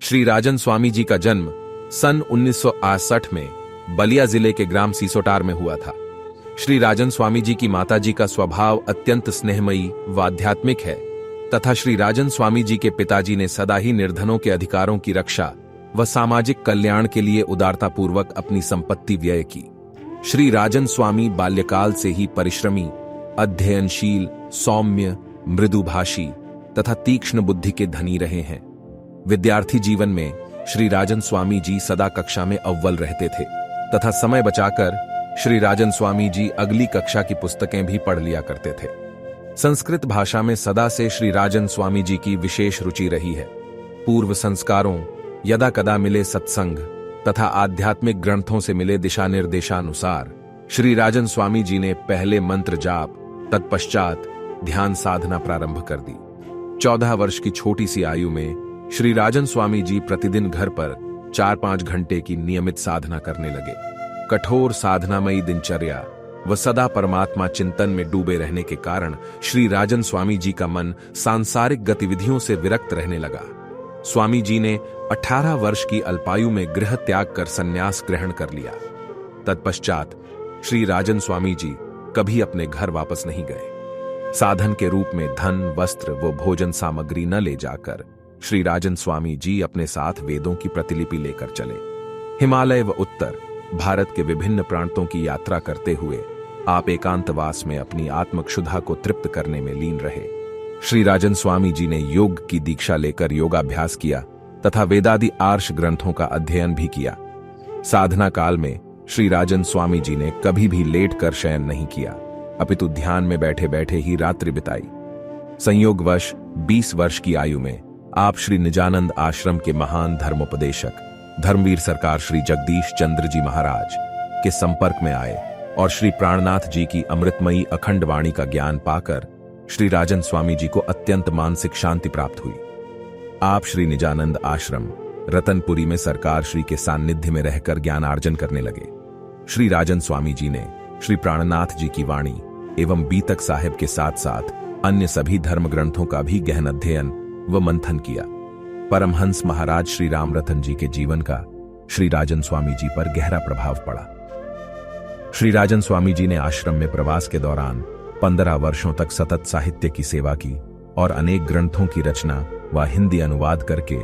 श्री राजन स्वामी जी का जन्म सन 1968 में बलिया जिले के ग्राम सीसोटार में हुआ था। श्री राजन स्वामी जी की माताजी का स्वभाव अत्यंत स्नेहमयी व आध्यात्मिक है तथा श्री राजन स्वामी जी के पिताजी ने सदा ही निर्धनों के अधिकारों की रक्षा व सामाजिक कल्याण के लिए उदारतापूर्वक अपनी संपत्ति व्यय की। श्री राजन स्वामी बाल्यकाल से ही परिश्रमी, अध्ययनशील, सौम्य, मृदुभाषी तथा तीक्ष्ण बुद्धि के धनी रहे हैं। विद्यार्थी जीवन में श्री राजन स्वामी जी सदा कक्षा में अव्वल रहते थे तथा समय बचाकर श्री राजन स्वामी जी अगली कक्षा की पुस्तकें भी पढ़ लिया करते थे। संस्कृत भाषा में सदा से श्री राजन स्वामी जी की विशेष रुचि रही है। पूर्व संस्कारों, यदा कदा मिले सत्संग तथा आध्यात्मिक ग्रंथों से मिले दिशा निर्देशानुसार श्री राजन स्वामी जी ने पहले मंत्र जाप, तत्पश्चात ध्यान साधना प्रारंभ कर दी। 14 वर्ष की छोटी सी आयु में श्री राजन स्वामी जी प्रतिदिन घर पर 4-5 घंटे की नियमित साधना करने लगे। कठोर साधनामयी दिनचर्या व सदा परमात्मा चिंतन में डूबे रहने के कारण श्री राजन स्वामी जी का मन सांसारिक गतिविधियों से विरक्त रहने लगा। स्वामी जी ने 18 वर्ष की अल्पायु में गृह त्याग कर संन्यास ग्रहण कर लिया। तत्पश्चात श्री राजन स्वामी जी कभी अपने घर वापस नहीं गए। साधन के रूप में धन, वस्त्र व भोजन सामग्री न ले जाकर श्री राजन स्वामी जी अपने साथ वेदों की प्रतिलिपि लेकर चले। हिमालय व उत्तर भारत के विभिन्न प्रांतों की यात्रा करते हुए आप एकांतवास में अपनी आत्मक्षुधा को तृप्त करने में लीन रहे। श्री राजन स्वामी जी ने योग की दीक्षा लेकर योगाभ्यास किया तथा वेदादि आर्ष ग्रंथों का अध्ययन भी किया। साधना काल में श्री राजन स्वामी जी ने कभी भी लेट कर शयन नहीं किया, अपितु ध्यान में बैठे बैठे ही रात्रि बिताई। संयोगवश 20 वर्ष की आयु में आप श्री निजानंद आश्रम के महान धर्मोपदेशक धर्मवीर सरकार श्री जगदीश चंद्र जी महाराज के संपर्क में आए और श्री प्राणनाथ जी की अमृतमयी अखंड वाणी का ज्ञान पाकर श्री राजन स्वामी जी को अत्यंत मानसिक शांति प्राप्त हुई। आप श्री निजानंद आश्रम रतनपुरी में सरकार श्री के सान्निध्य में रहकर ज्ञानार्जन करने लगे। श्री राजन स्वामी जी ने श्री प्राणनाथ जी की वाणी एवं बीतक साहिब के साथ साथ अन्य सभी धर्म ग्रंथों का भी गहन अध्ययन व मंथन किया। परमहंस महाराज श्री रामरतन जी के जीवन का श्री राजन स्वामी जी पर गहरा प्रभाव पड़ा। श्री राजन स्वामी जी ने आश्रम में प्रवास के दौरान 15 वर्षों तक सतत साहित्य की सेवा की और अनेक ग्रंथों की रचना व हिंदी अनुवाद करके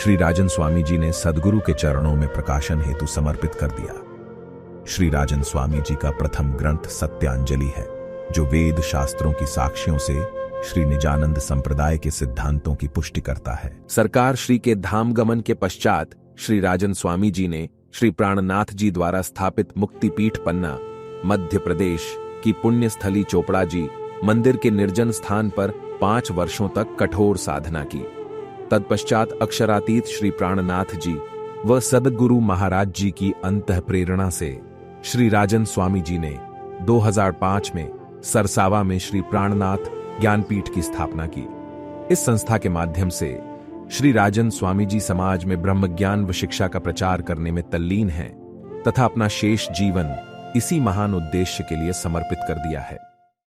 श्री राजन स्वामी जी ने सद्गुरु के चरणों में प्रकाशन हेतु समर्पित कर दिया। श्री राजन स्वामी जी का प्रथम ग्रंथ सत्यांजलि है, जो वेद शास्त्रों की साक्ष्यों से श्री निजानंद संप्रदाय के सिद्धांतों की पुष्टि करता है। सरकार श्री के धाम गमन के पश्चात श्री राजन स्वामी जी ने श्री प्राणनाथ जी द्वारा स्थापित मुक्तिपीठ पन्ना, मध्य प्रदेश की पुण्य स्थली चोपड़ा जी मंदिर के निर्जन स्थान पर 5 वर्षों तक कठोर साधना की। तत्पश्चात अक्षरातीत श्री प्राणनाथ जी व सद्गुरु महाराज जी की अंतः प्रेरणा से श्री राजन स्वामी जी ने 2005 में सरसावा में श्री प्राणनाथ ज्ञानपीठ की स्थापना की। इस संस्था के माध्यम से श्री राजन स्वामी जी समाज में ब्रह्मज्ञान व शिक्षा का प्रचार करने में तल्लीन हैं तथा अपना शेष जीवन इसी महान उद्देश्य के लिए समर्पित कर दिया है।